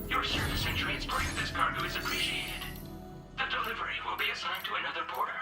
Your service in transporting this cargo is appreciated. The delivery will be assigned to another porter.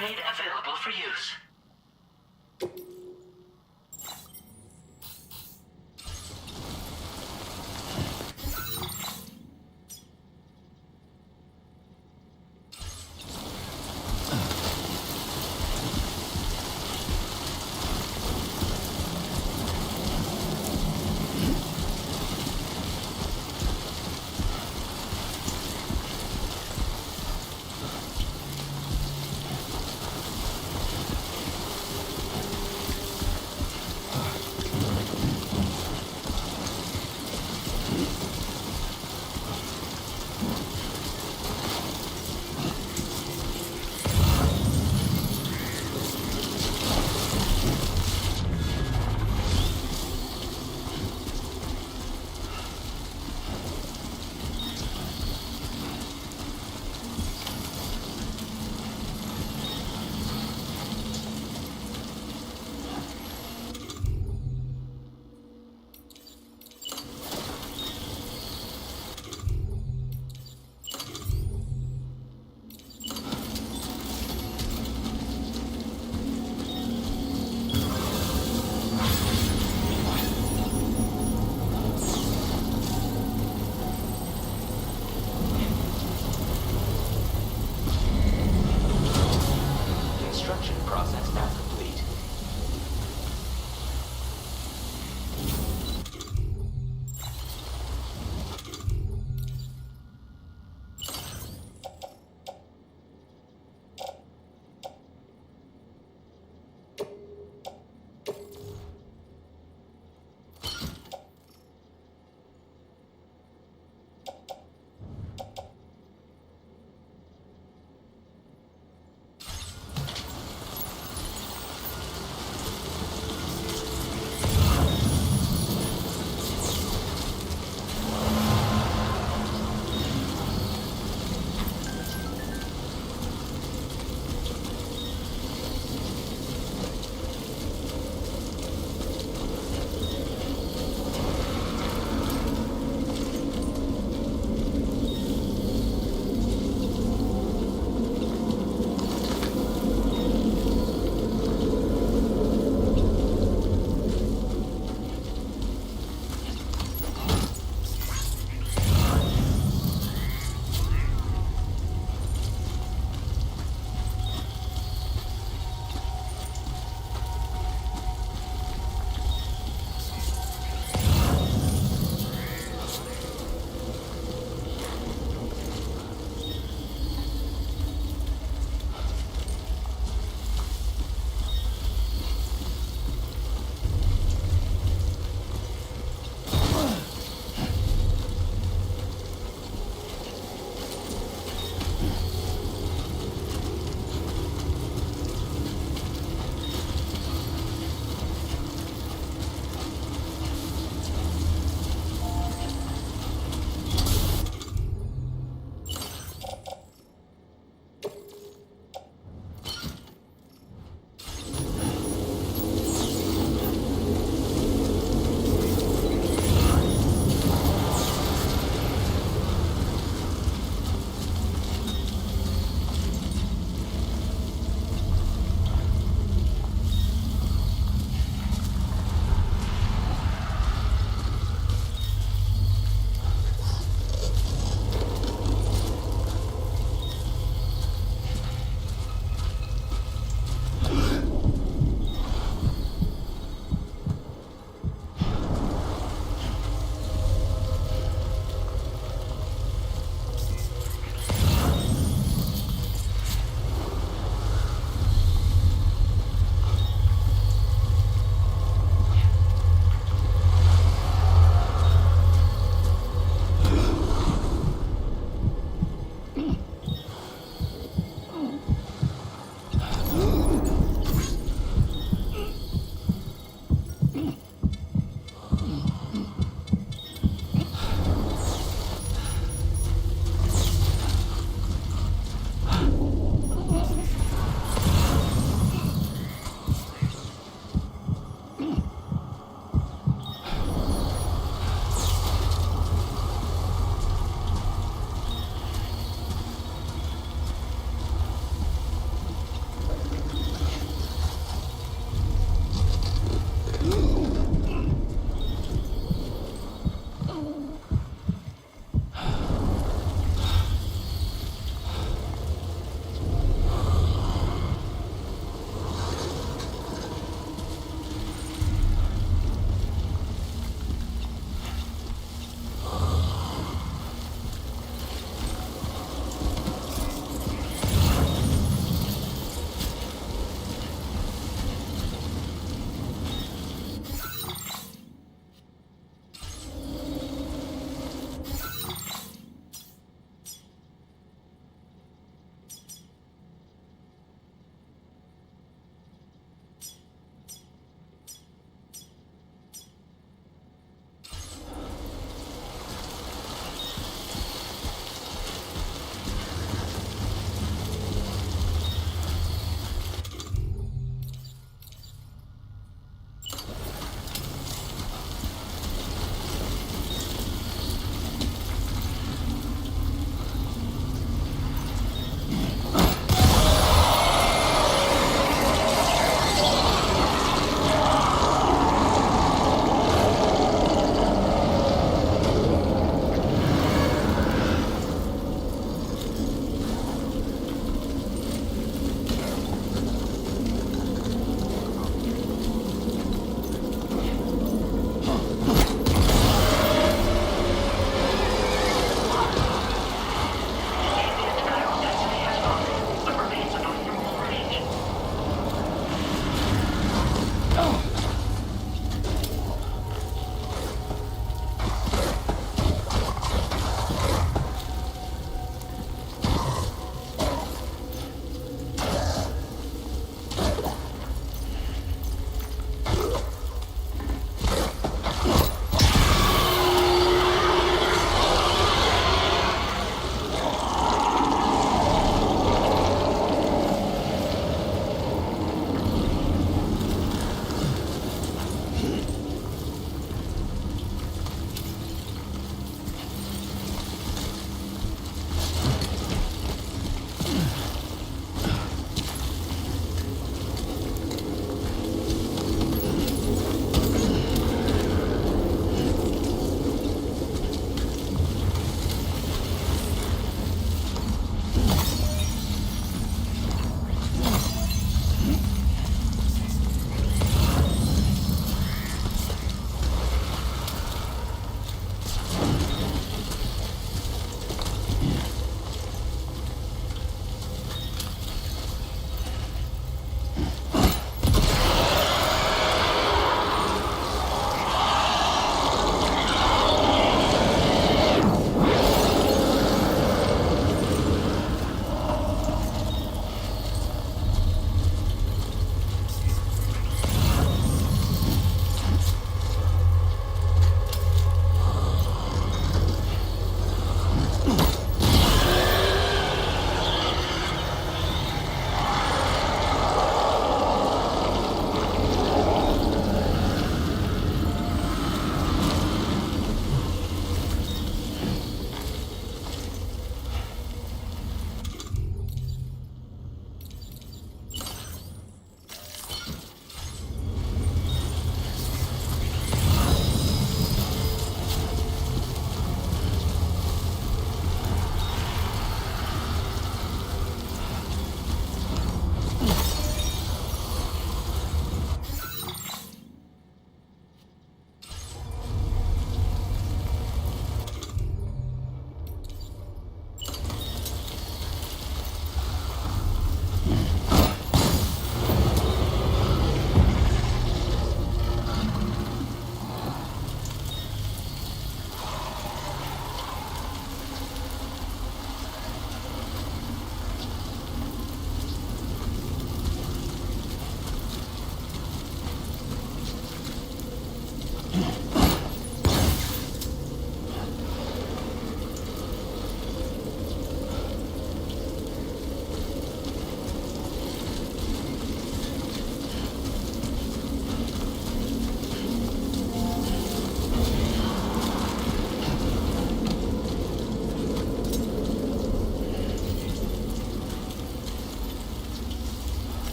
made available for use. Construction process now complete.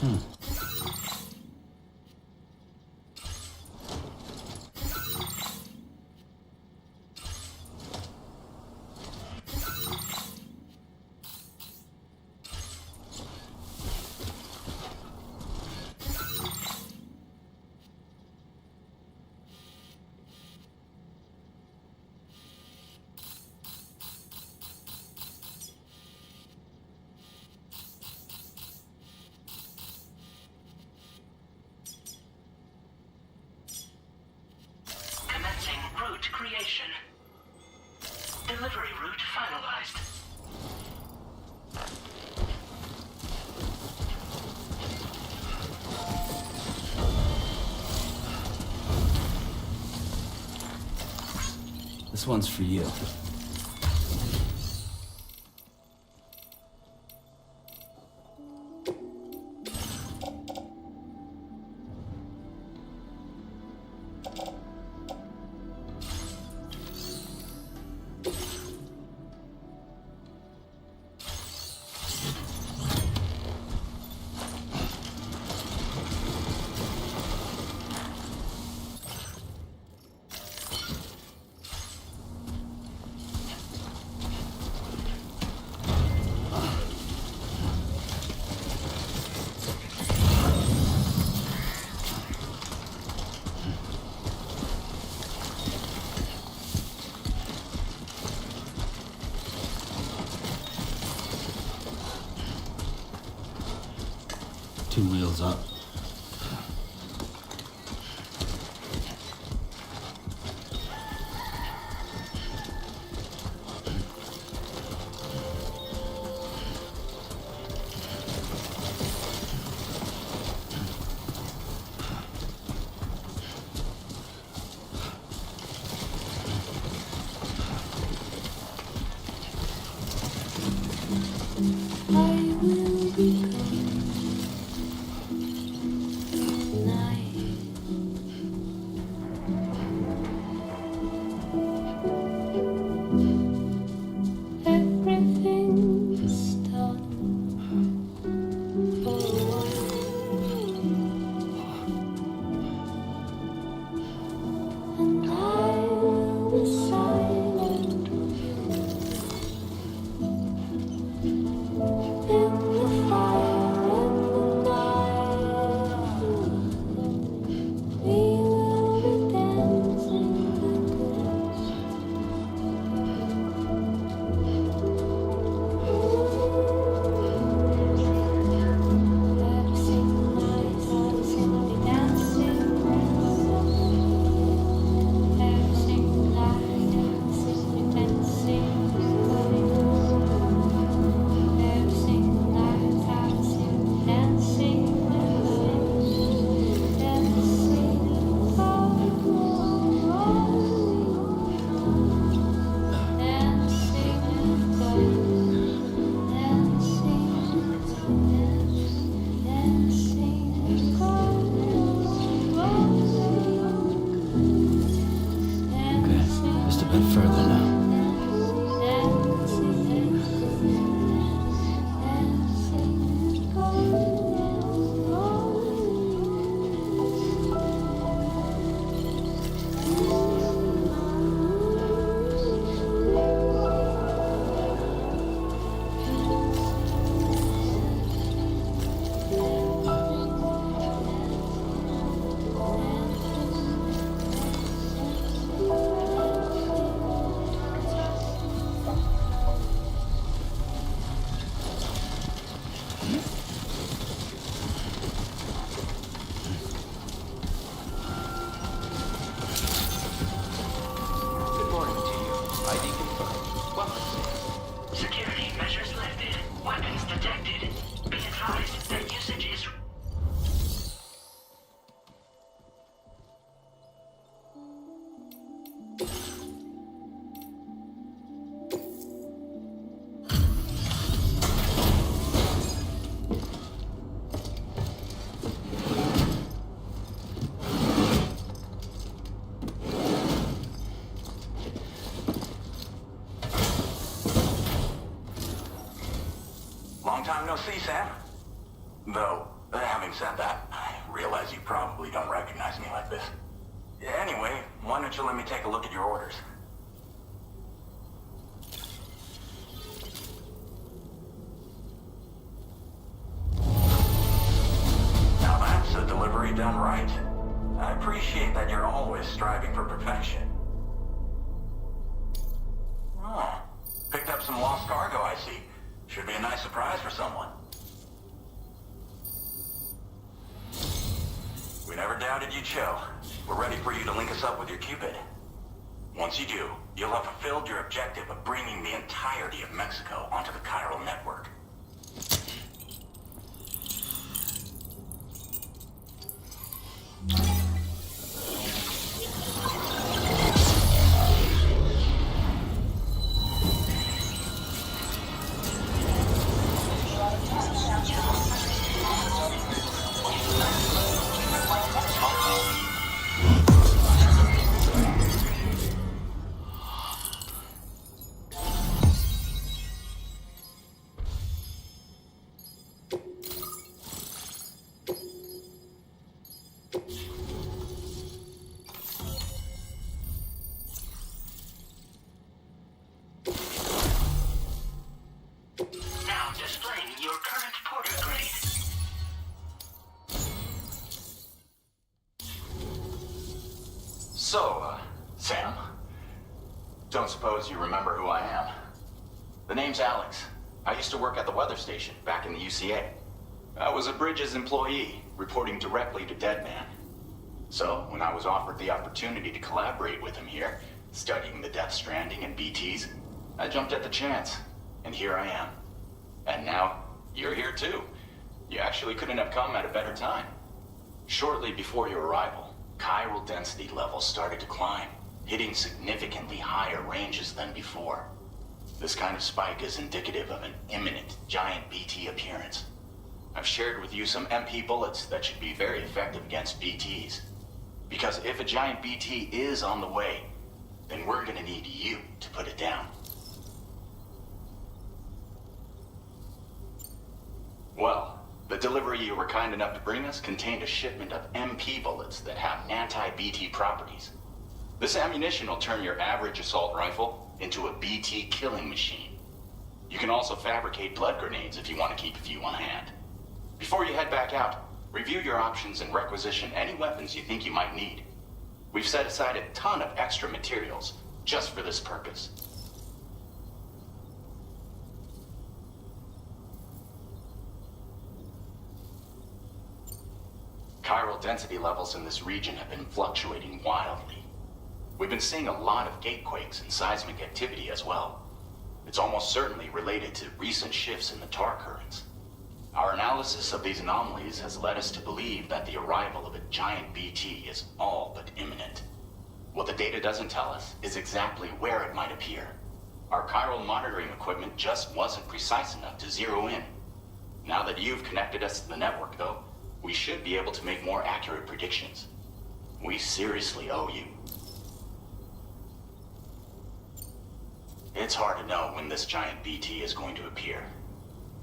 Commencing route creation. Delivery route finalized. This one's for you. Two wheels up. I will become night. Everything's done for a while, and I will be silent in the fire in the night. We will be dancing backwards. Every single night, every single be dancing. Every single night, every single be dancing. Every single night, every single be dancing. Every single Okay, just a bit further now. Good morning to you. ID confirmed. Welcome. Security measures lifted. Weapons detected. Be advised that usage is... Long time no see, Sam. Though, Having said that, I realize you probably don't recognize me like this. Anyway, why don't you let me take a look at your orders? Now that's a delivery done right. I appreciate that you're always striving for perfection. Oh, picked up some lost cargo, I see. Should be a nice surprise for someone. We never doubted you'd show. We're ready for you to link us up with your Cupid. Once you do, you'll have fulfilled your objective of bringing the entirety of Mexico onto the chiral network. Now displaying your current porter grade. So, Sam, don't suppose you remember who I am? The name's Alex. I used to work at the weather station back in the UCA. I was a Bridges employee, reporting directly to Deadman. So, when I was offered the opportunity to collaborate with him here, studying the Death Stranding and BTs, I jumped at the chance, and here I am. And now, you're here too. You actually couldn't have come at a better time. Shortly before your arrival, chiral density levels started to climb, hitting significantly higher ranges than before. This kind of spike is indicative of an imminent giant BT appearance. I've shared with you some MP bullets that should be very effective against BTs. Because if a giant BT is on the way, then we're gonna need you to put it down. Well, the delivery you were kind enough to bring us contained a shipment of MP bullets that have anti-BT properties. This ammunition will turn your average assault rifle into a BT killing machine. You can also fabricate blood grenades if you want to keep a few on hand. Before you head back out, review your options and requisition any weapons you think you might need. We've set aside a ton of extra materials just for this purpose. Chiral density levels in this region have been fluctuating wildly. We've been seeing a lot of gatequakes and seismic activity as well. It's almost certainly related to recent shifts in the tar currents. Our analysis of these anomalies has led us to believe that the arrival of a giant BT is all but imminent. What the data doesn't tell us is exactly where it might appear. Our chiral monitoring equipment just wasn't precise enough to zero in. Now that you've connected us to the network, though, we should be able to make more accurate predictions. We seriously owe you. It's hard to know when this giant BT is going to appear.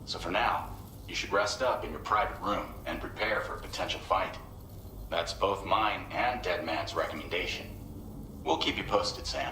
So for now, you should rest up in your private room and prepare for a potential fight. That's both mine and Deadman's recommendation. We'll keep you posted, Sam.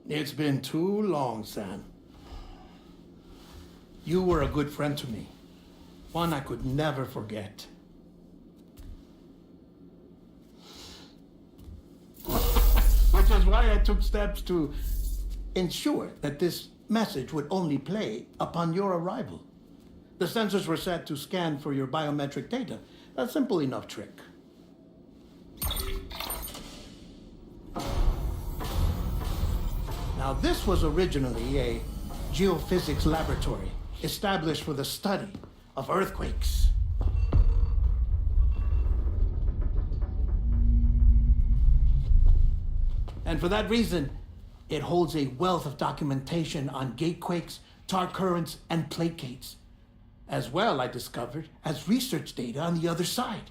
It's been too long, Sam. You were a good friend to me. One I could never forget. Which is why I took steps to ensure that this message would only play upon your arrival. The sensors were set to scan for your biometric data. A simple enough trick. Now, this was originally a geophysics laboratory established for the study of earthquakes. And for that reason, it holds a wealth of documentation on gatequakes, tar currents, and plate gates. As well, I discovered, as research data on the other side.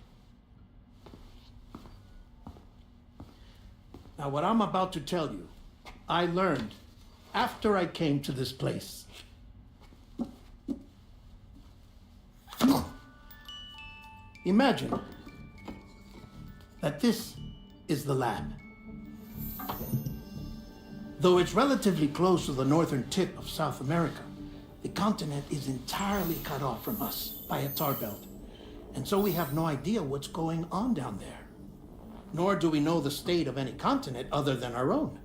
Now, what I'm about to tell you, I learned after I came to this place. Imagine that this is the lab. Though it's relatively close to the northern tip of South America, the continent is entirely cut off from us by a tar belt. And so we have no idea what's going on down there. Nor do we know the state of any continent other than our own.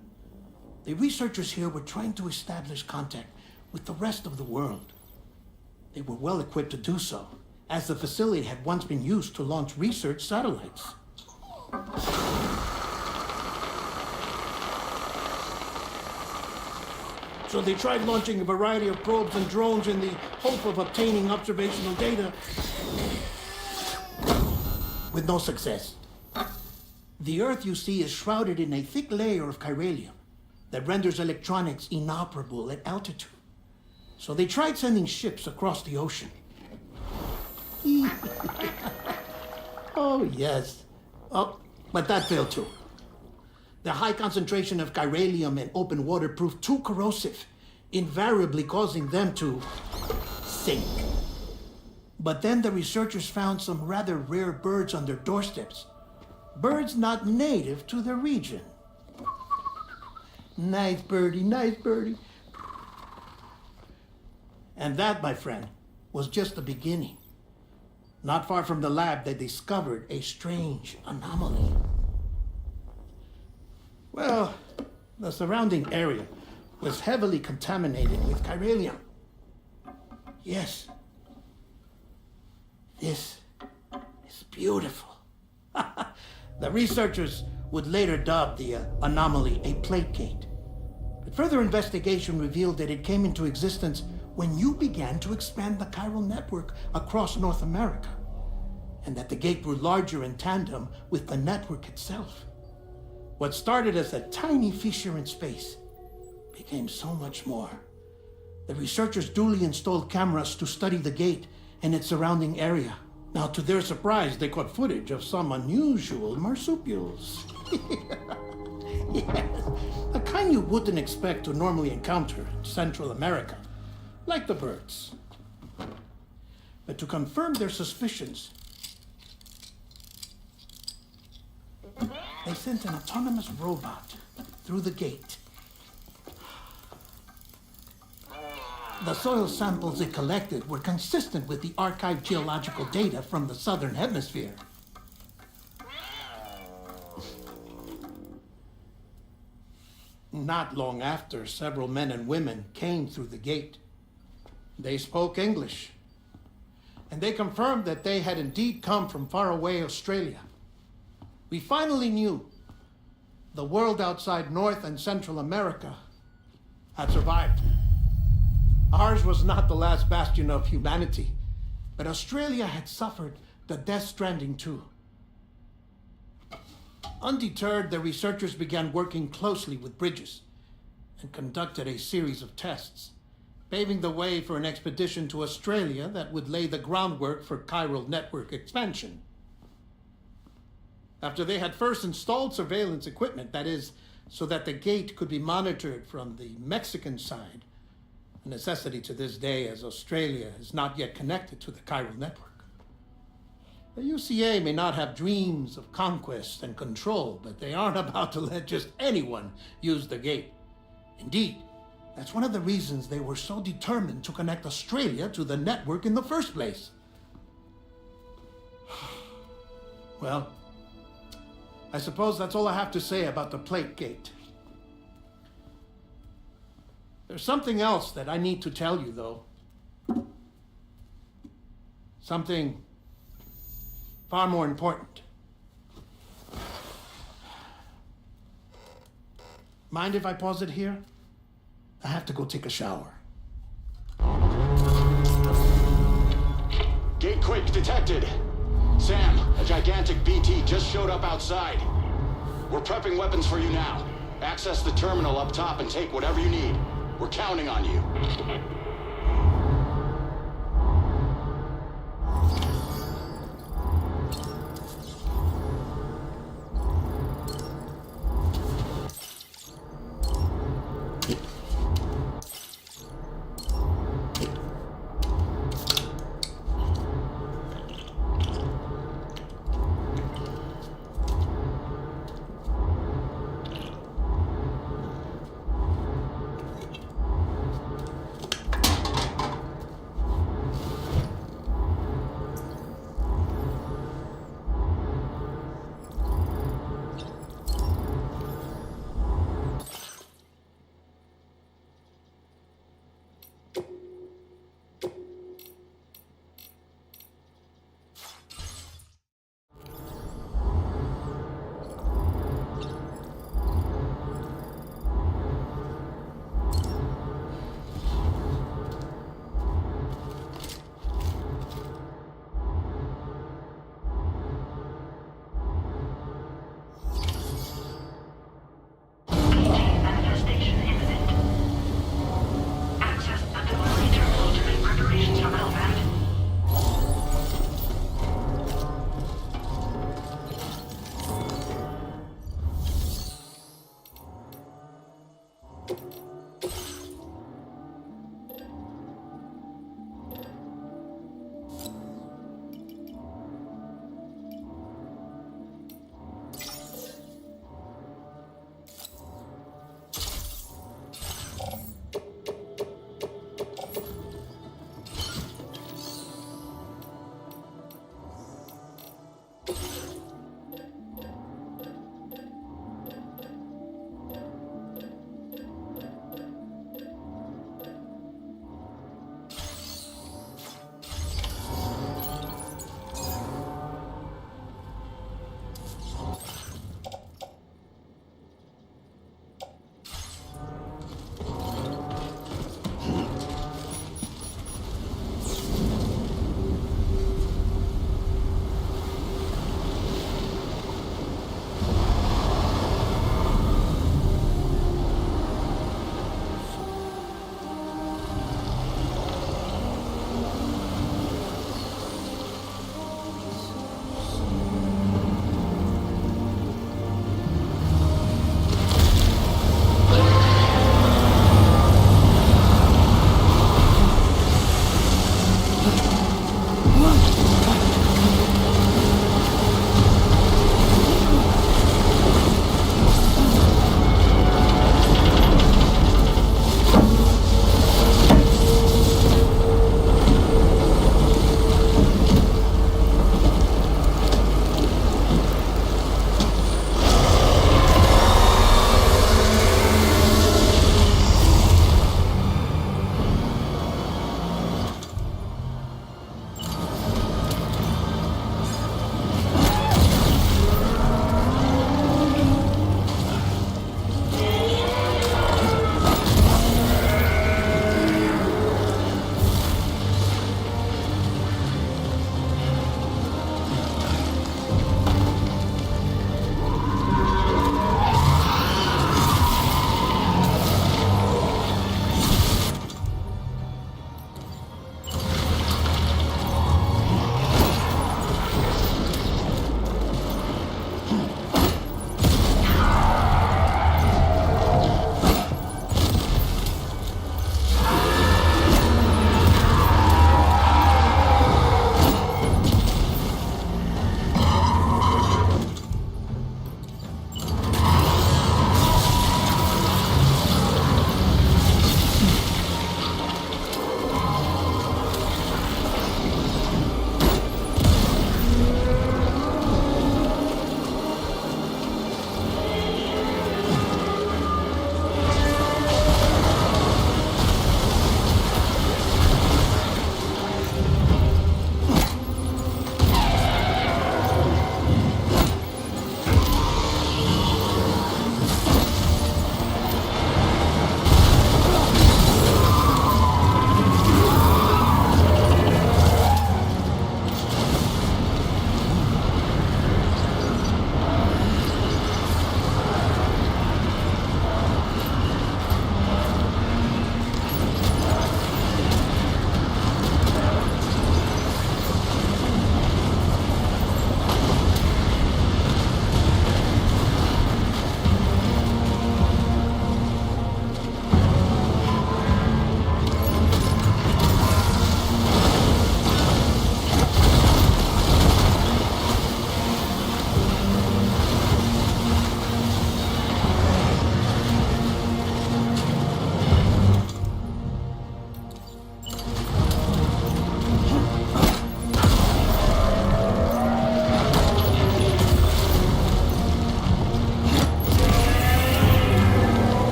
The researchers here were trying to establish contact with the rest of the world. They were well equipped to do so, as the facility had once been used to launch research satellites. So they tried launching a variety of probes and drones in the hope of obtaining observational data, with no success. The Earth, you see, is shrouded in a thick layer of chiralium that renders electronics inoperable at altitude. So they tried sending ships across the ocean. Oh, yes. Oh, but that failed too. The high concentration of chiralium in open water proved too corrosive, invariably causing them to sink. But then the researchers found some rather rare birds on their doorsteps. Birds not native to the region. Nice birdie, nice birdie. And that, my friend, was just the beginning. Not far from the lab, they discovered a strange anomaly. Well, the surrounding area was heavily contaminated with chiralium. Yes. This is beautiful. The researchers would later dub the anomaly a plate gate. But further investigation revealed that it came into existence when you began to expand the chiral network across North America, and that the gate grew larger in tandem with the network itself. What started as a tiny fissure in space became so much more. The researchers duly installed cameras to study the gate and its surrounding area. Now, to their surprise, they caught footage of some unusual marsupials. Yes, a kind you wouldn't expect to normally encounter in Central America, like the birds. But to confirm their suspicions, they sent an autonomous robot through the gate. The soil samples it collected were consistent with the archived geological data from the southern hemisphere. Not long after, several men and women came through the gate. They spoke English, and they confirmed that they had indeed come from faraway Australia. We finally knew the world outside North and Central America had survived. Ours was not the last bastion of humanity, but Australia had suffered the death stranding too. Undeterred, the researchers began working closely with Bridges and conducted a series of tests, paving the way for an expedition to Australia that would lay the groundwork for chiral network expansion. After they had first installed surveillance equipment, that is, so that the gate could be monitored from the Mexican side, a necessity to this day as Australia is not yet connected to the chiral network. The UCA may not have dreams of conquest and control, but they aren't about to let just anyone use the gate. Indeed, that's one of the reasons they were so determined to connect Australia to the network in the first place. Well, I suppose that's all I have to say about the Plate Gate. There's something else that I need to tell you, though. Something far more important. Mind if I pause it here? I have to go take a shower. Gate quake detected. Sam, a gigantic BT just showed up outside. We're prepping weapons for you now. Access the terminal up top and take whatever you need. We're counting on you.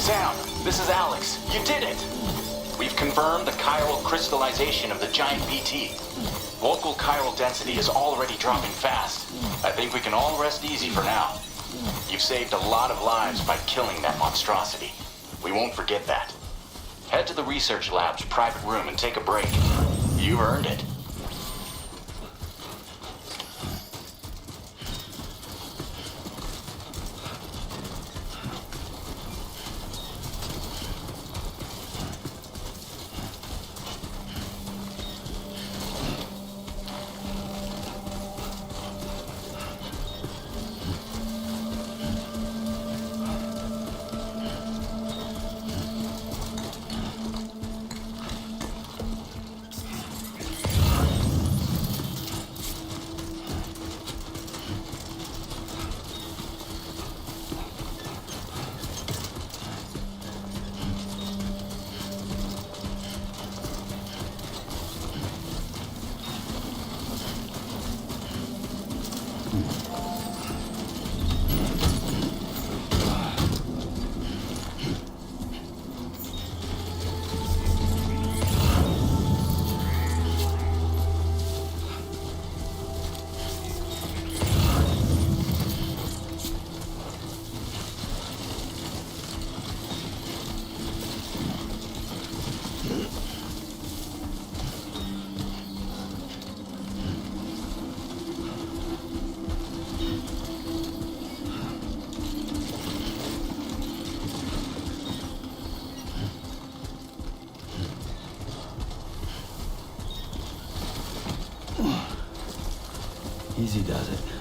Sam, this is Alex. You did it! We've confirmed the chiral crystallization of the giant BT. Local chiral density is already dropping fast. I think we can all rest easy for now. You've saved a lot of lives by killing that monstrosity. We won't forget that. Head to the research lab's private room and take a break. You earned it. Easy does it.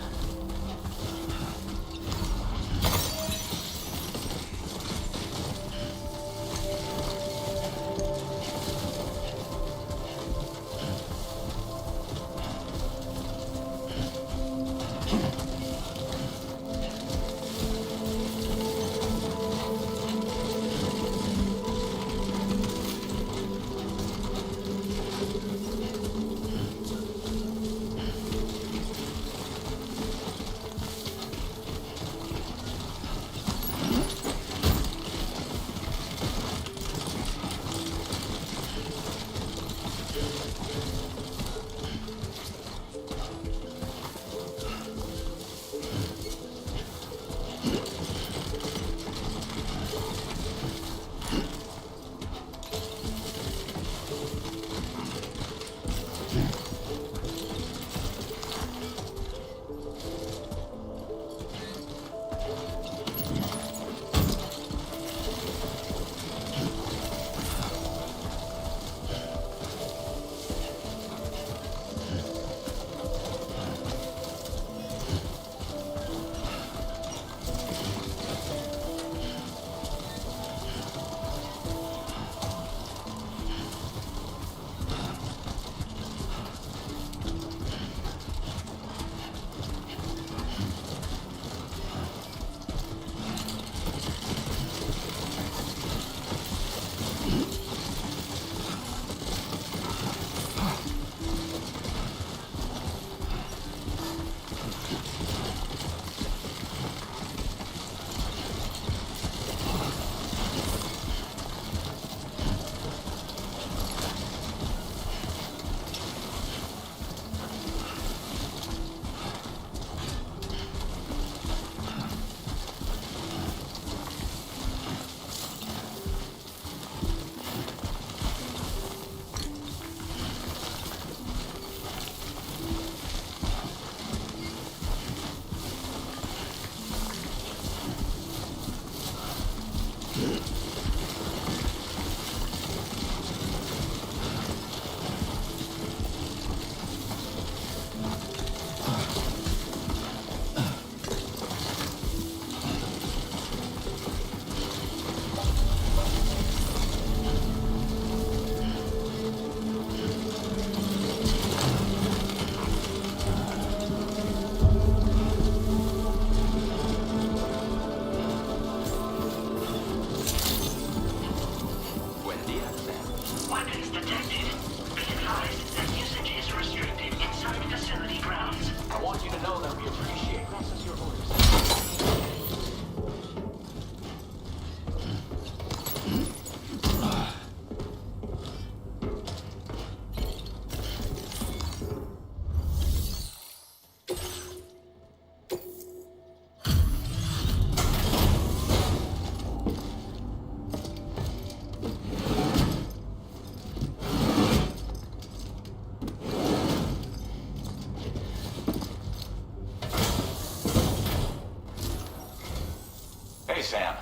Hey, Sam.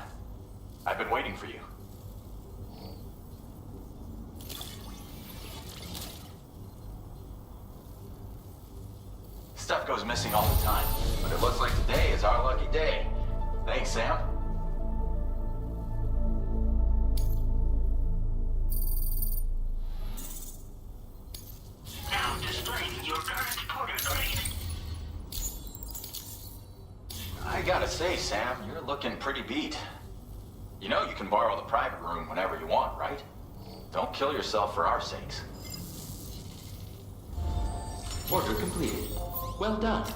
I've been waiting for you. Stuff goes missing all the time, but it looks like today is our lucky day. Thanks, Sam. Now displaying your current porter grade. I gotta say, Sam, you're looking pretty beat. You know you can borrow the private room whenever you want, right? Don't kill yourself for our sakes. Order completed. Well done.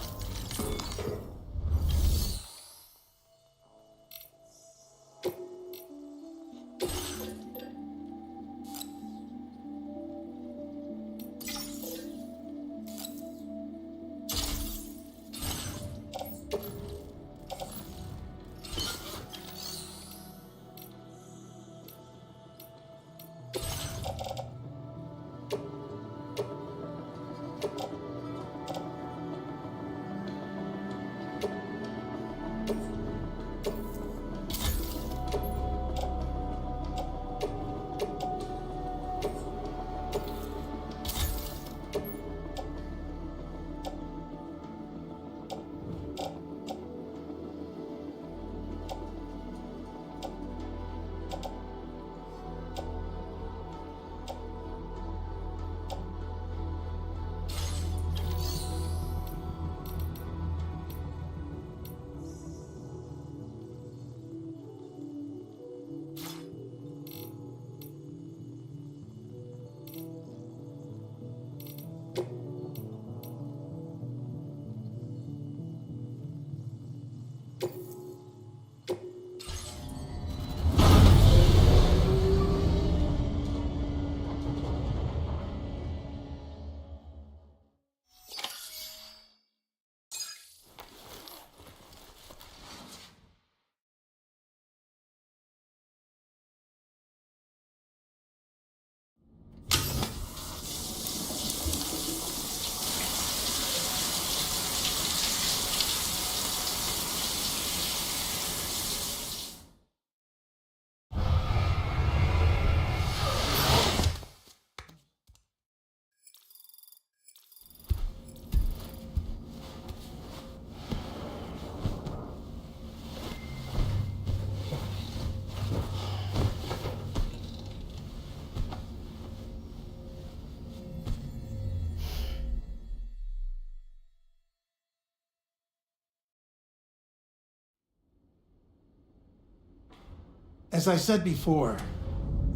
As I said before,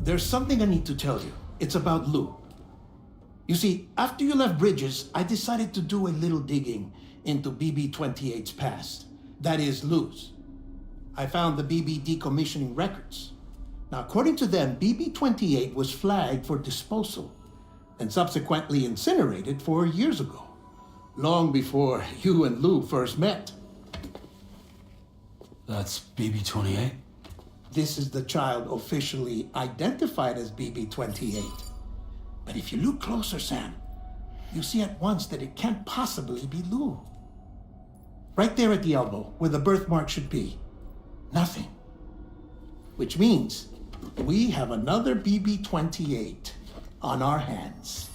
there's something I need to tell you. It's about Lou. You see, after you left Bridges, I decided to do a little digging into BB-28's past. That is, Lou's. I found the BB decommissioning records. Now, according to them, BB-28 was flagged for disposal and subsequently incinerated 4 years ago, long before you and Lou first met. That's BB-28? This is the child officially identified as BB-28. But if you look closer, Sam, you see at once that it can't possibly be Lou. Right there at the elbow, where the birthmark should be. Nothing. Which means we have another BB-28 on our hands.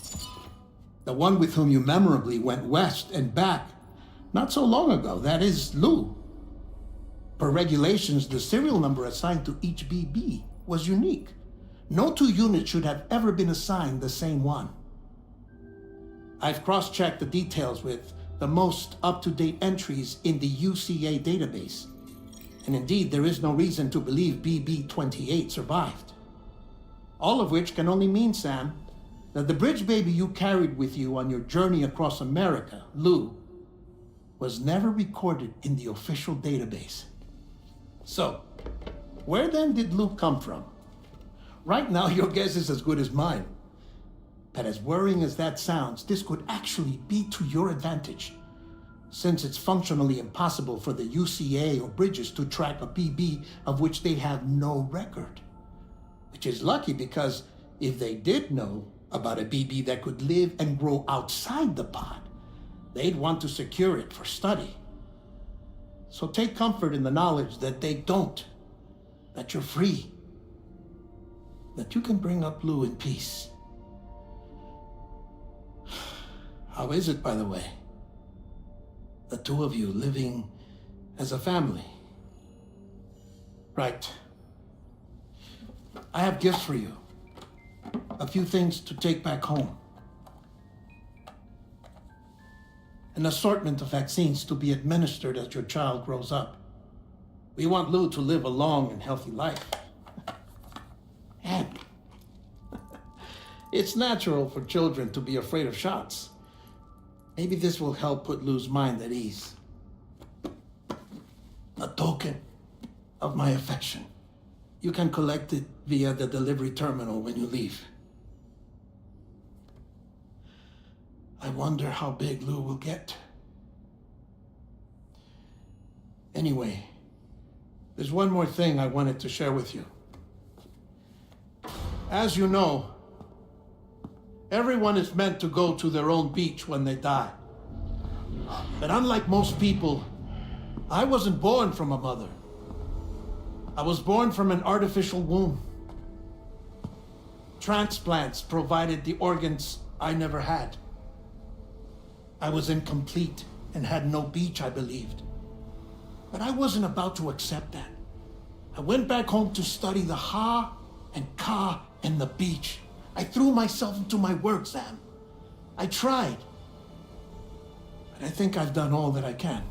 The one with whom you memorably went west and back not so long ago, that is Lou. Per regulations, the serial number assigned to each BB was unique. No two units should have ever been assigned the same one. I've cross-checked the details with the most up-to-date entries in the UCA database. And indeed, there is no reason to believe BB-28 survived. All of which can only mean, Sam, that the bridge baby you carried with you on your journey across America, Lou, was never recorded in the official database. So, where then did Lou come from? Right now, your guess is as good as mine. But as worrying as that sounds, this could actually be to your advantage, since it's functionally impossible for the UCA or Bridges to track a BB of which they have no record. Which is lucky, because if they did know about a BB that could live and grow outside the pod, they'd want to secure it for study. So take comfort in the knowledge that they don't. That you're free. That you can bring up Lou in peace. How is it, by the way? The two of you living as a family. Right. I have gifts for you. A few things to take back home. An assortment of vaccines to be administered as your child grows up. We want Lou to live a long and healthy life. And it's natural for children to be afraid of shots. Maybe this will help put Lou's mind at ease. A token of my affection. You can collect it via the delivery terminal when you leave. I wonder how big Lou will get. Anyway, there's one more thing I wanted to share with you. As you know, everyone is meant to go to their own beach when they die. But unlike most people, I wasn't born from a mother. I was born from an artificial womb. Transplants provided the organs I never had. I was incomplete and had no beach, I believed. But I wasn't about to accept that. I went back home to study the Ha and Ka and the beach. I threw myself into my work, Sam. I tried. But I think I've done all that I can.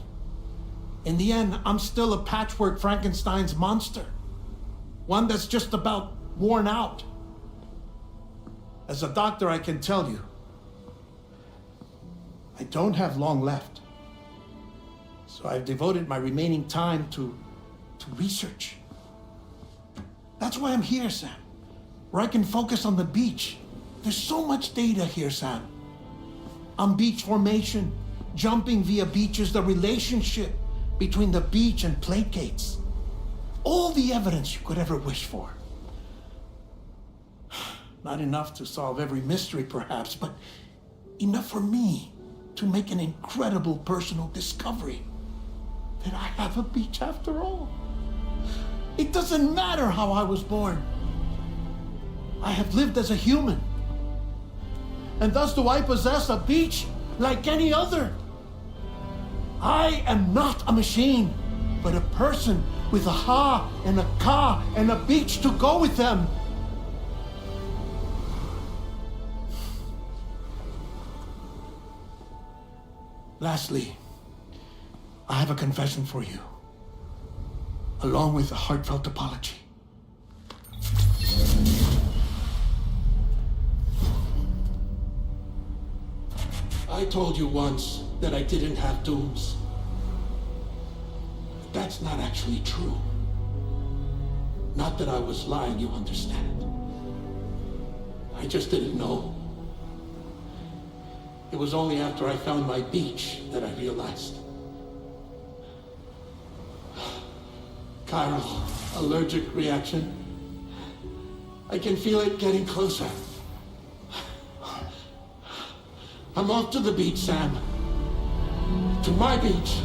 In the end, I'm still a patchwork Frankenstein's monster. One that's just about worn out. As a doctor, I can tell you, I don't have long left. So I've devoted my remaining time to research. That's why I'm here, Sam. Where I can focus on the beach. There's so much data here, Sam. On beach formation, jumping via beaches, the relationship between the beach and plate gates. All the evidence you could ever wish for. Not enough to solve every mystery, perhaps, but enough for me to make an incredible personal discovery that I have a beach after all. It doesn't matter how I was born. I have lived as a human. And thus do I possess a beach like any other. I am not a machine, but a person with a Ha and a Ka and a beach to go with them. Lastly, I have a confession for you, along with a heartfelt apology. I told you once that I didn't have dooms. But that's not actually true. Not that I was lying, you understand. I just didn't know. It was only after I found my beach that I realized. Chiral allergic reaction. I can feel it getting closer. I'm off to the beach, Sam. To my beach.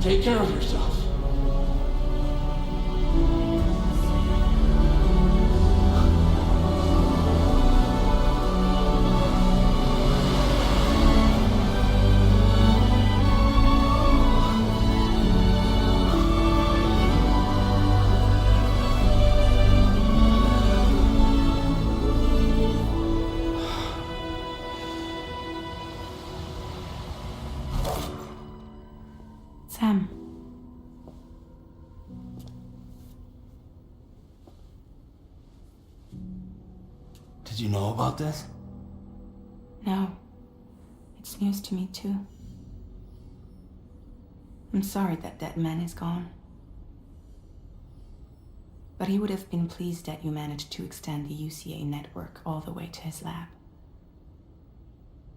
Take care of yourself. Sam. Did you know about this? No. It's news to me too. I'm sorry that that man is gone. But he would have been pleased that you managed to extend the UCA network all the way to his lab.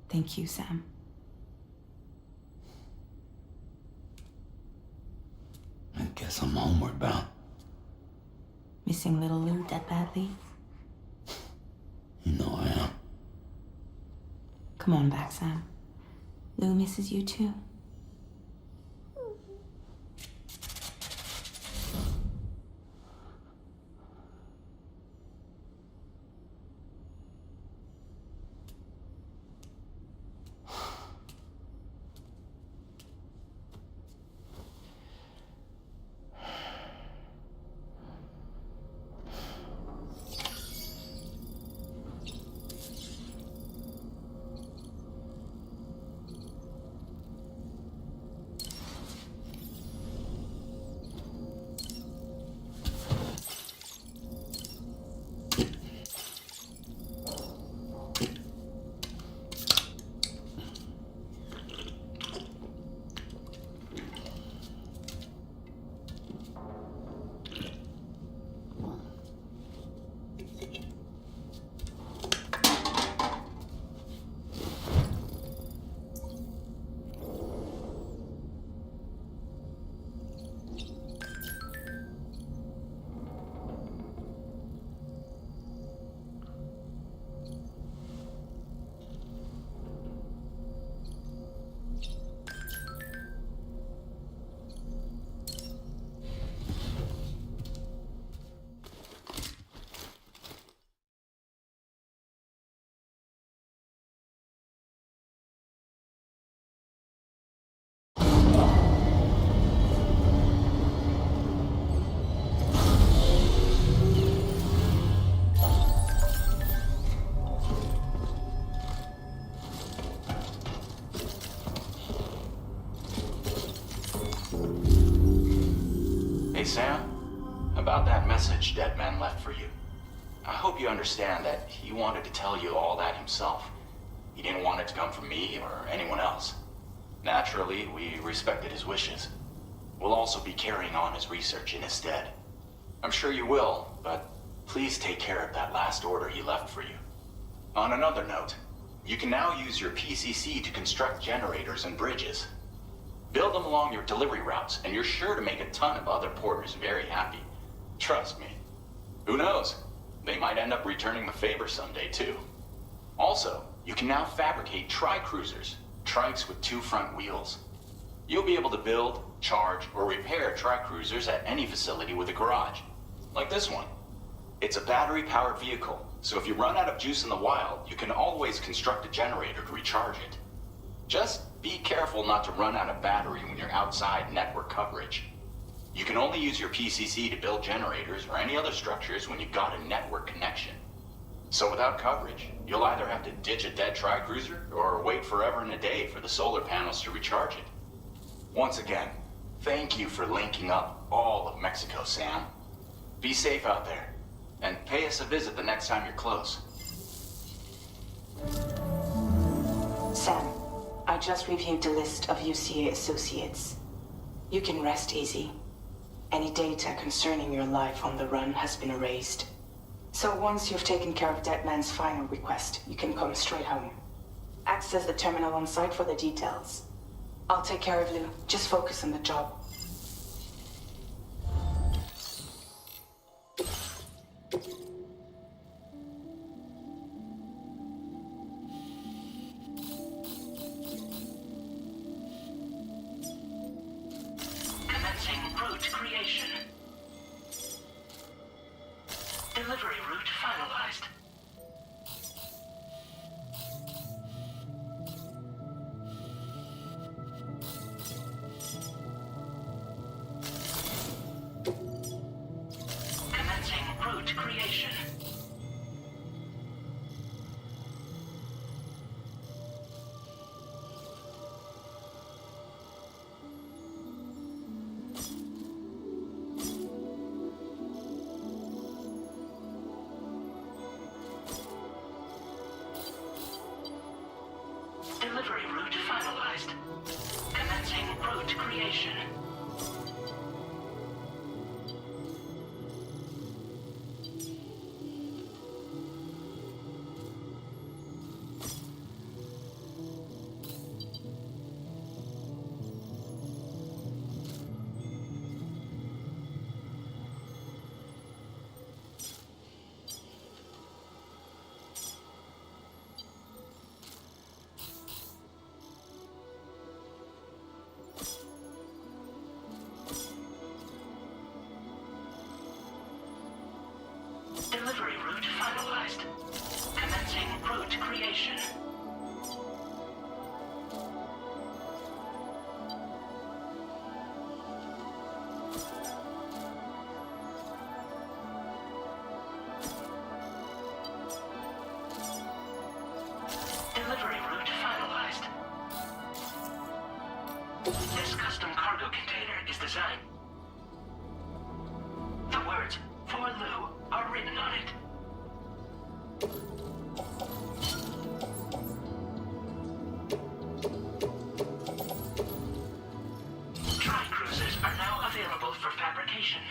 Thank you, Sam. I guess I'm homeward bound. Missing little Lou that badly? You know I am. Come on back, Sam. Lou misses you too. Hey, Sam. About that message Deadman left for you. I hope you understand that he wanted to tell you all that himself. He didn't want it to come from me or anyone else. Naturally, we respected his wishes. We'll also be carrying on his research in his stead. I'm sure you will, but please take care of that last order he left for you. On another note, you can now use your PCC to construct generators and bridges. Build them along your delivery routes, and you're sure to make a ton of other porters very happy. Trust me. Who knows? They might end up returning the favor someday, too. Also, you can now fabricate tri-cruisers, trikes with 2 front wheels. You'll be able to build, charge, or repair tri-cruisers at any facility with a garage. Like this one. It's a battery-powered vehicle, so if you run out of juice in the wild, you can always construct a generator to recharge it. Just be careful not to run out of battery when you're outside network coverage. You can only use your PCC to build generators or any other structures when you've got a network connection. So without coverage, you'll either have to ditch a dead tri-cruiser or wait forever and a day for the solar panels to recharge it. Once again, thank you for linking up all of Mexico, Sam. Be safe out there, and pay us a visit the next time you're close. Sam, I just reviewed the list of UCA associates. You can rest easy. Any data concerning your life on the run has been erased. So once you've taken care of Deadman's final request, you can come straight home. Access the terminal on site for the details. I'll take care of you. Just focus on the job. Commencing route creation. Delivery route finalized. Commencing route creation. Delivery route finalized. Commencing route creation. Delivery route finalized. Commencing route creation. Delivery route finalized. This custom cargo container is designed. The words "For Lou" are written on it. Tri-cruisers are now available for fabrication.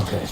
Okay.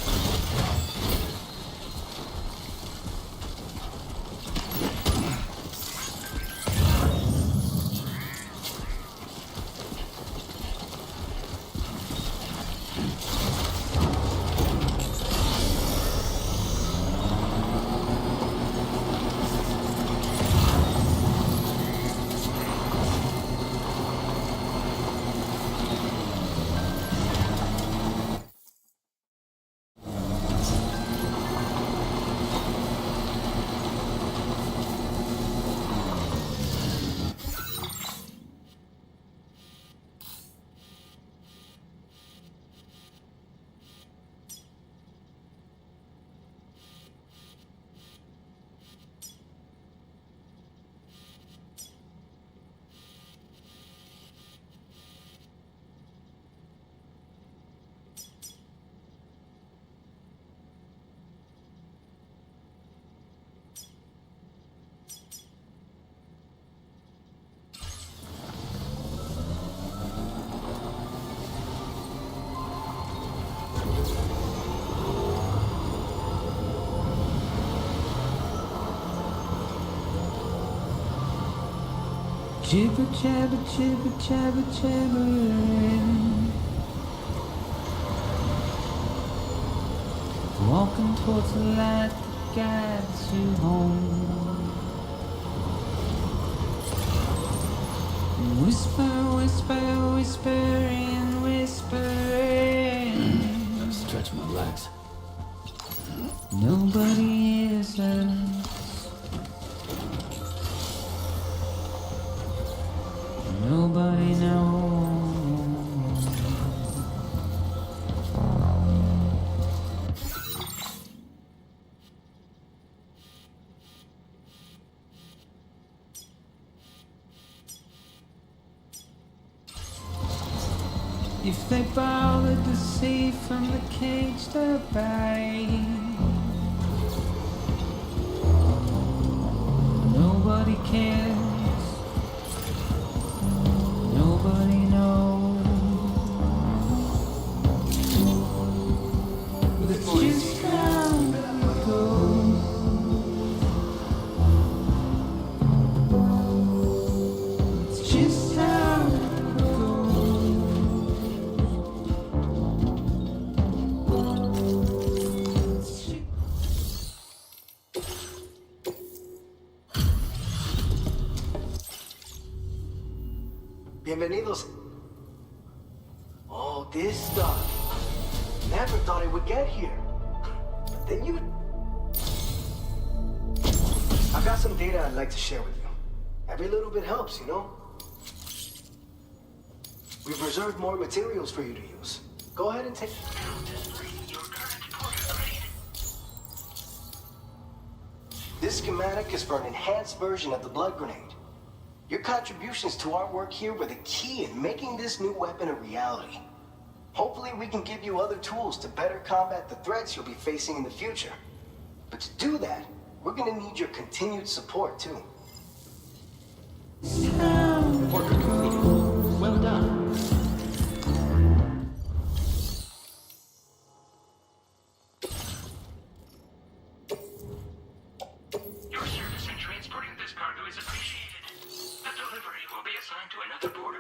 Jibber jabber jibber jabber jabbering, walking towards the light that guides you home. Whisper, whisper, whispering, whispering. Gotta stretch my legs. Nobody hears us. Nobody knows. If they bothered to see from the cage to bay, nobody cares. Nobody knows. It's just how it goes. It's just how it goes. Bienvenidos. Oh, this stuff. Never thought it would get here. But then you... I've got some data I'd like to share with you. Every little bit helps, you know? We've reserved more materials for you to use. Go ahead and take... This schematic is for an enhanced version of the blood grenade. Your contributions to our work here were the key in making this new weapon a reality. Hopefully we can give you other tools to better combat the threats you'll be facing in the future. But to do that, we're gonna need your continued support too. Order completed. Well done. Your service in transporting this cargo is appreciated. The delivery will be assigned to another porter.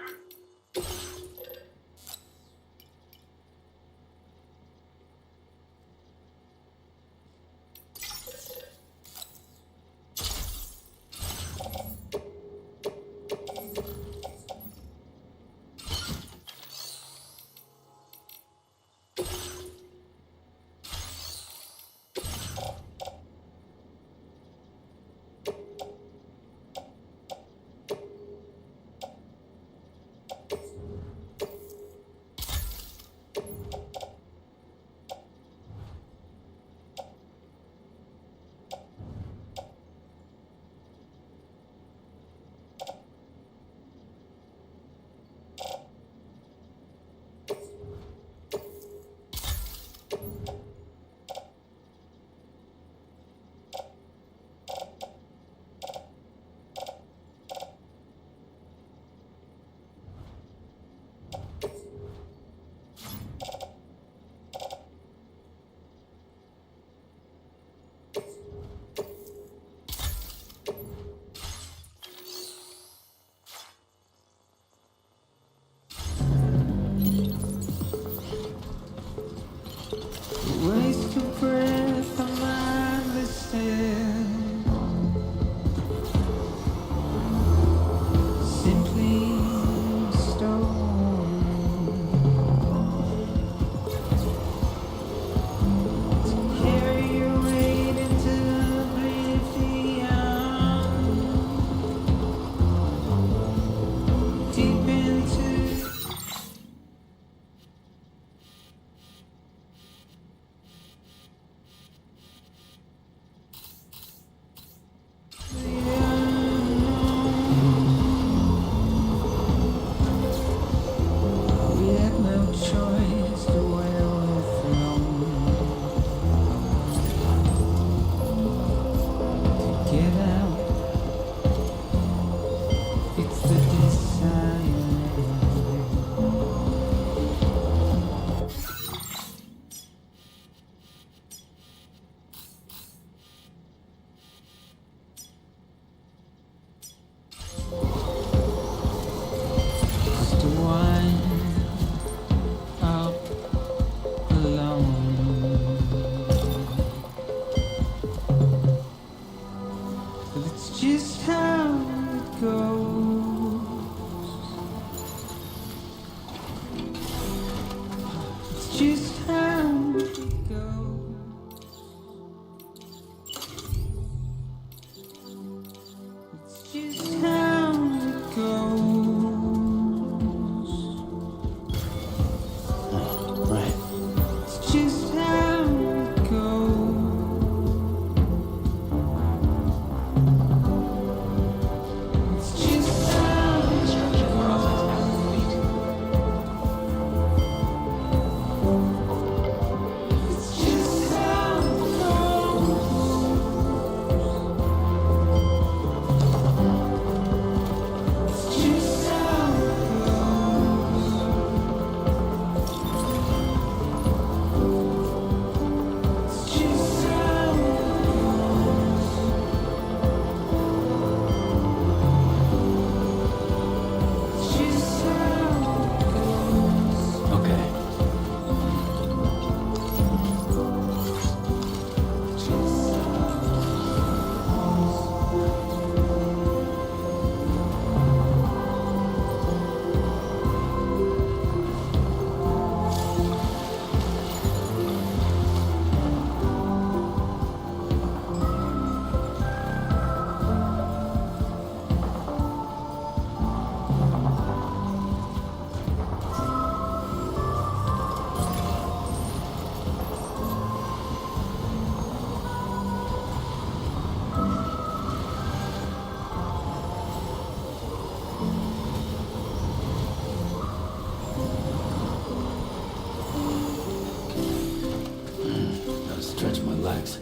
Relax.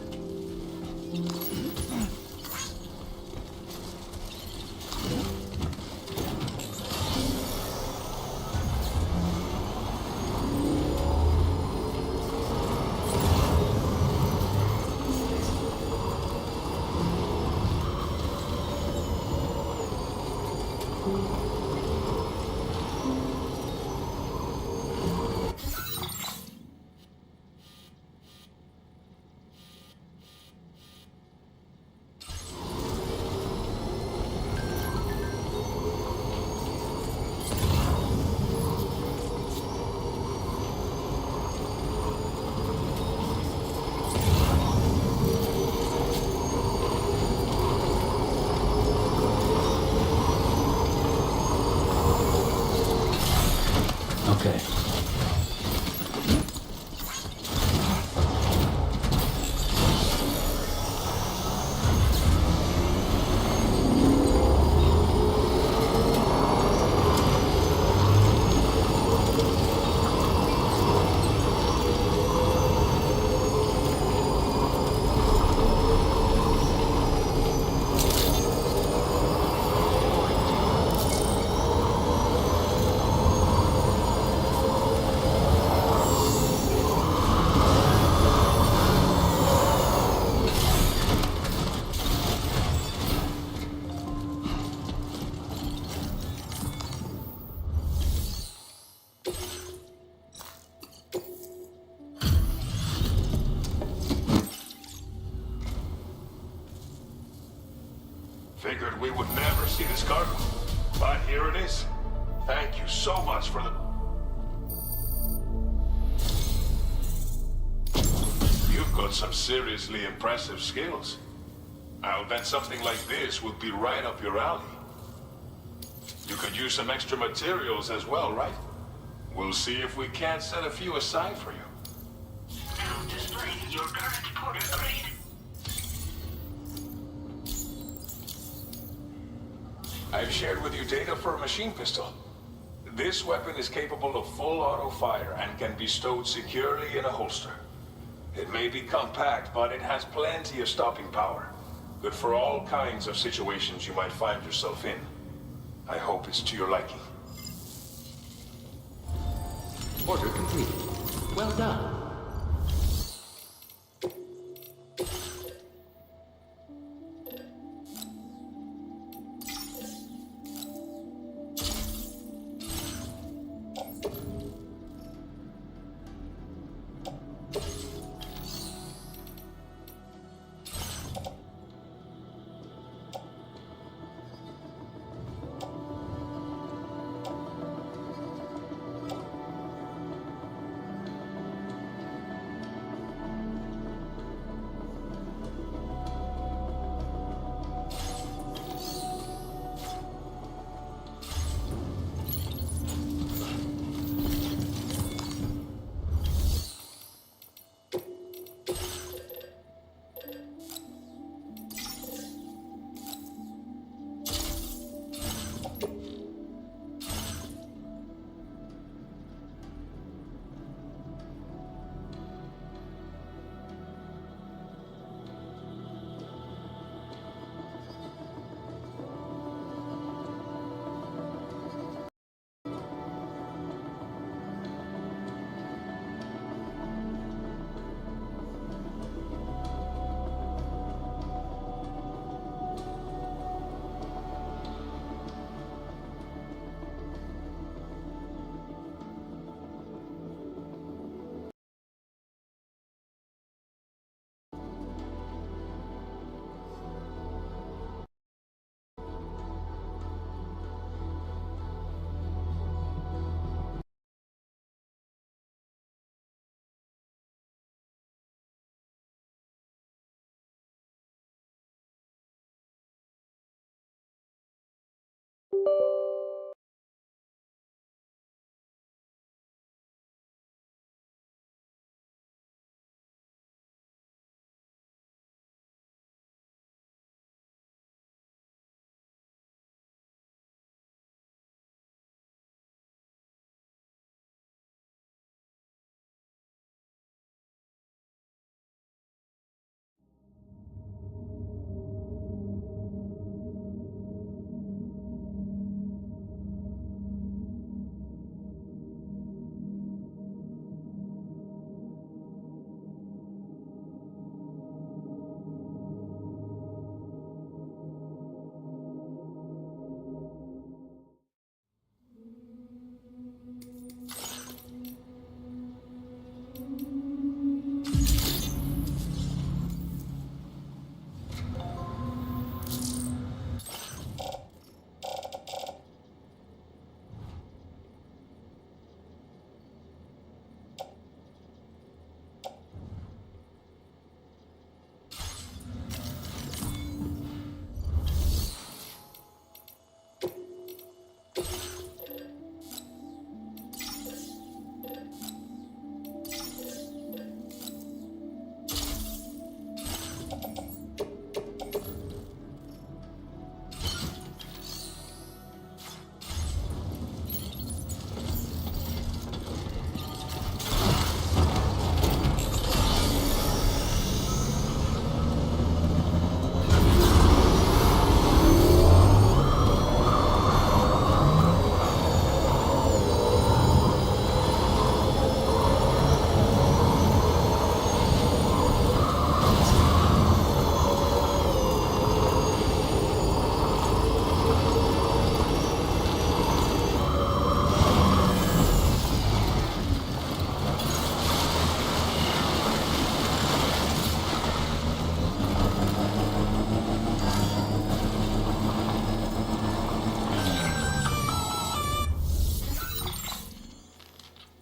Okay. Figured we would never see this cargo. But here it is. Thank you so much for the... You've got some seriously impressive skills. I'll bet something like this would be right up your alley. You could use some extra materials as well, right? We'll see if we can't set a few aside for you. Now displaying your current porter grade. I've shared with you data for a machine pistol. This weapon is capable of full auto fire and can be stowed securely in a holster. It may be compact, but it has plenty of stopping power. Good for all kinds of situations you might find yourself in. I hope it's to your liking. Order completed. Well done.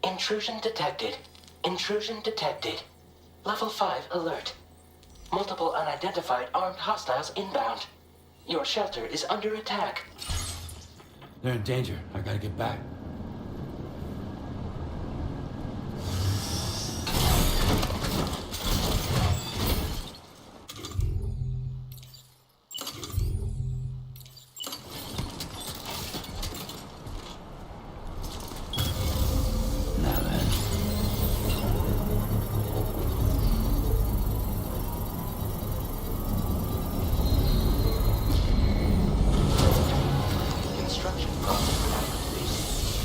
Intrusion detected. Intrusion detected. Level 5 alert. Multiple unidentified armed hostiles inbound. Your shelter is under attack. They're in danger. I gotta get back. Now then. Construction process now complete.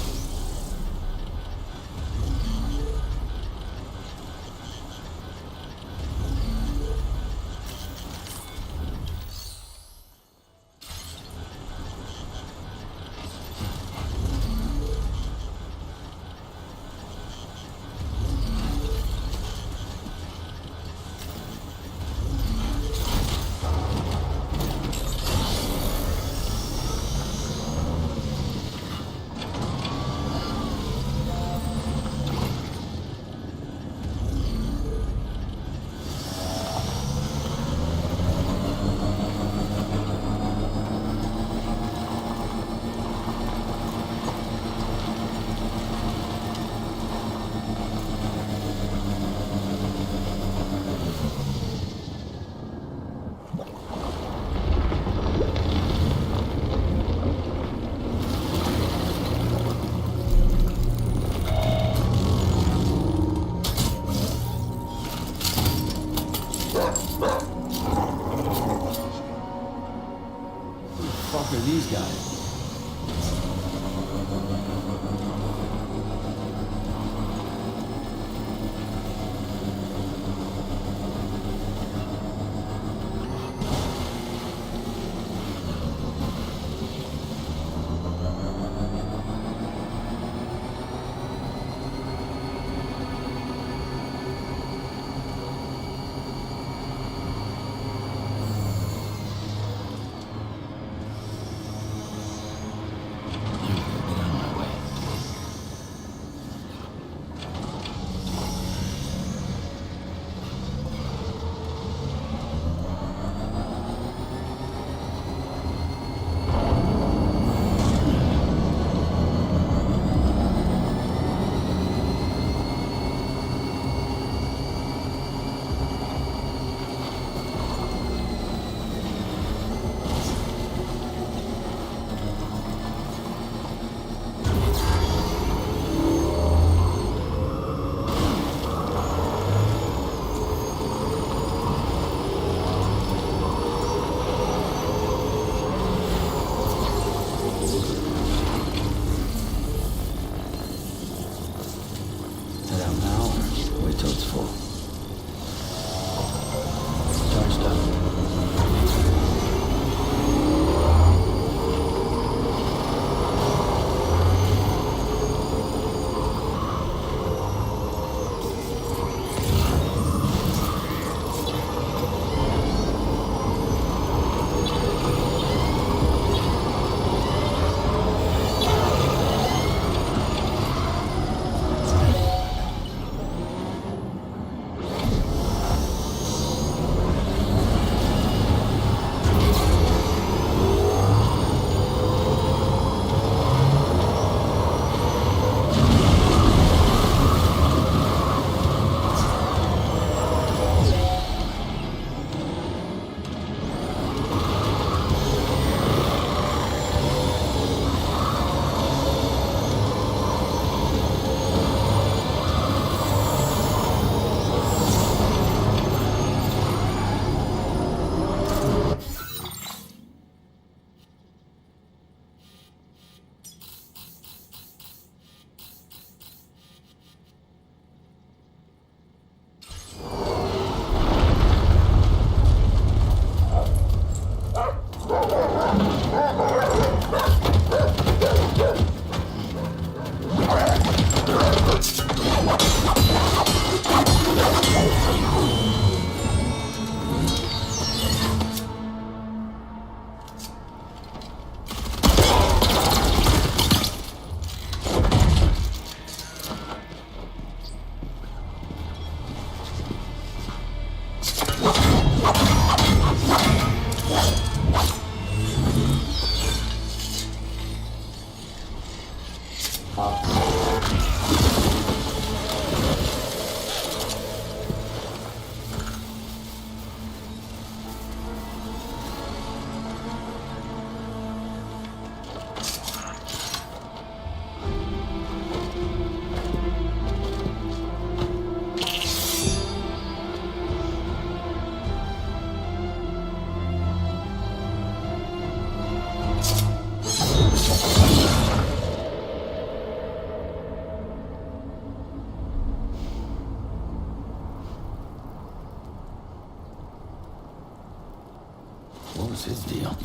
What was his deal?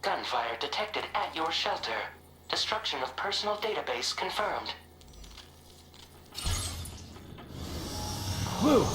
Gunfire detected at your shelter. Destruction of personal database confirmed. Whoa!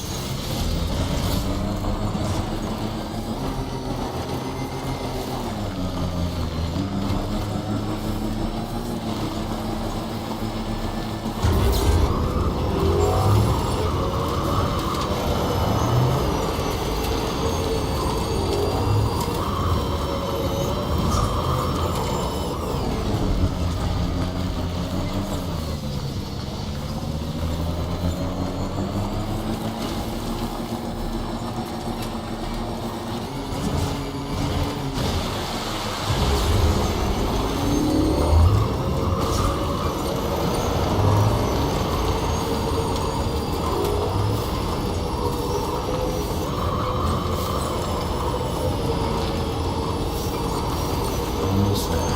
Almost there.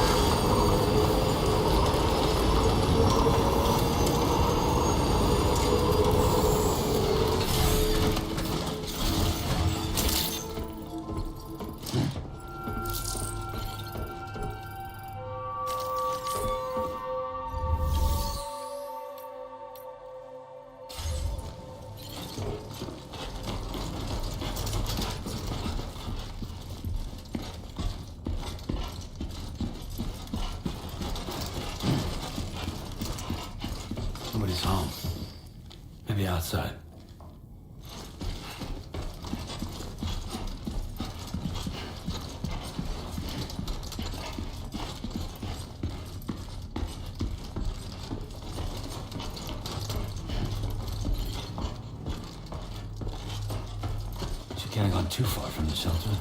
Nobody's home. Maybe outside. She can't have gone too far from the shelter.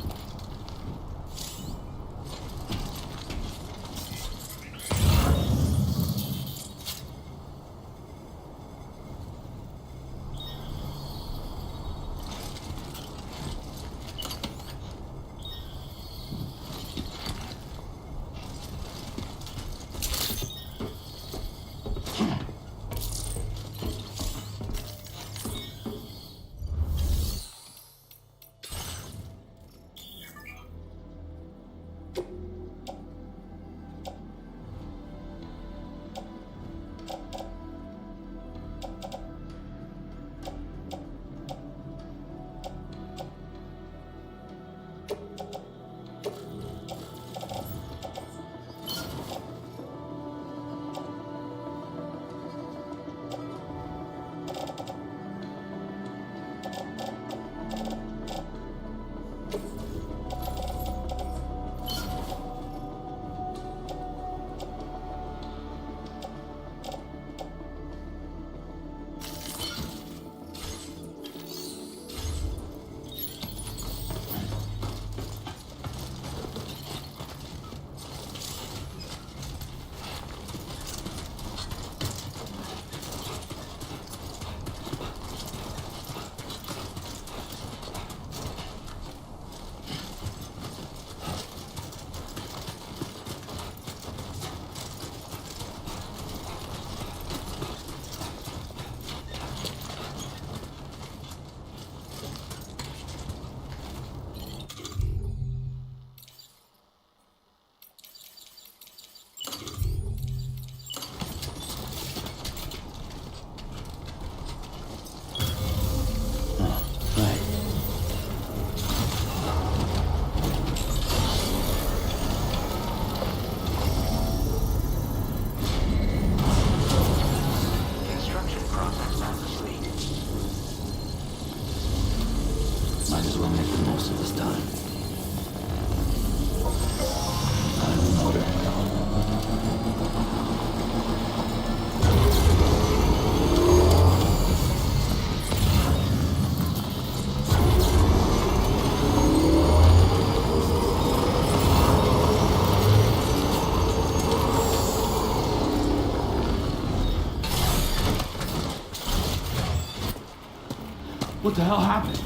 What the hell happened?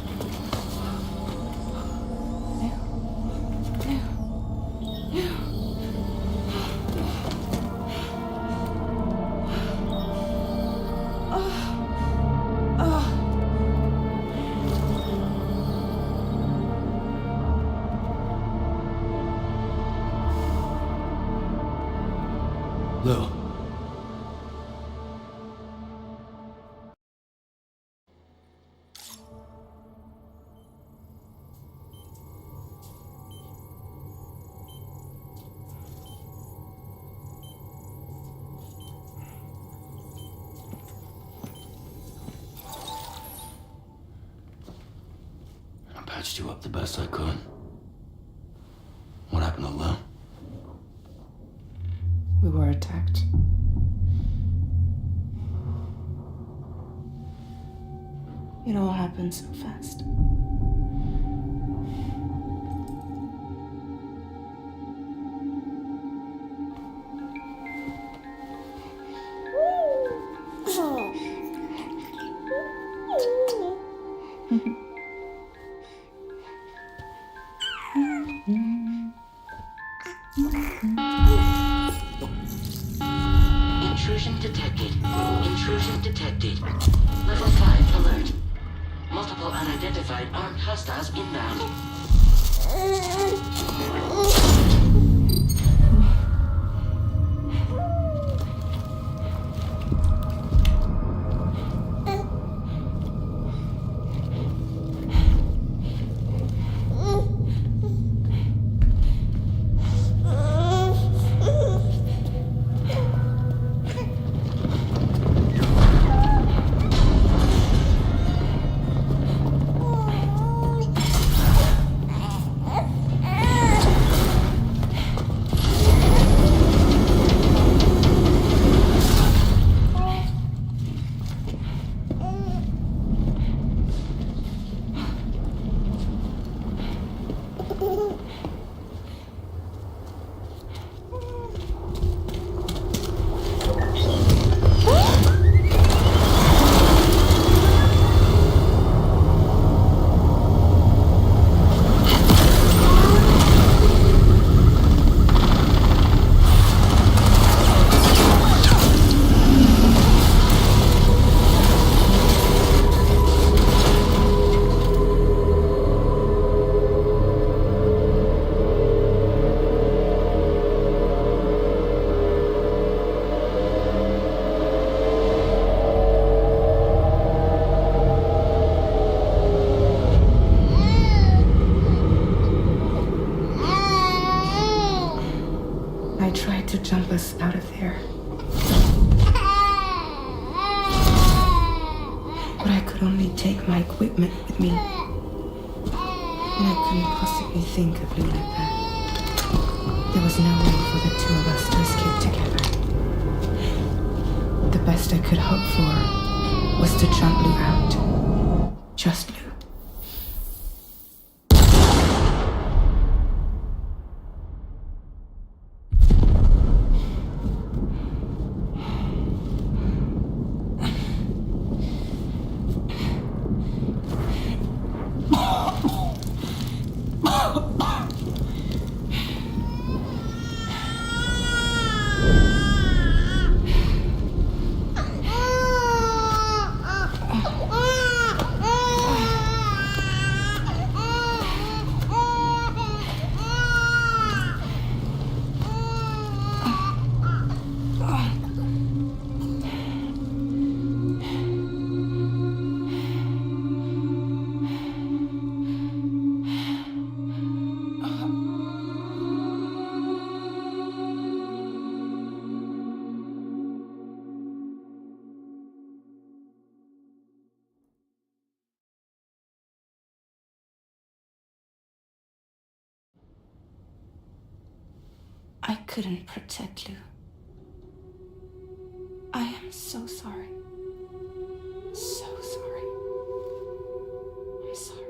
Lou. I patched you up the best I could. What happened to Lou? We were attacked. It all happened so fast. Intrusion detected. Intrusion detected. Level 5 alert. Multiple unidentified armed hostiles inbound. I tried to jump us out of there. But I could only take my equipment with me. And I couldn't possibly think of Lou like that. There was no way for the two of us to escape together. The best I could hope for was to jump Lou out. Just Lou. I couldn't protect Lou. I am so sorry. So sorry. I'm sorry.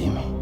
see me.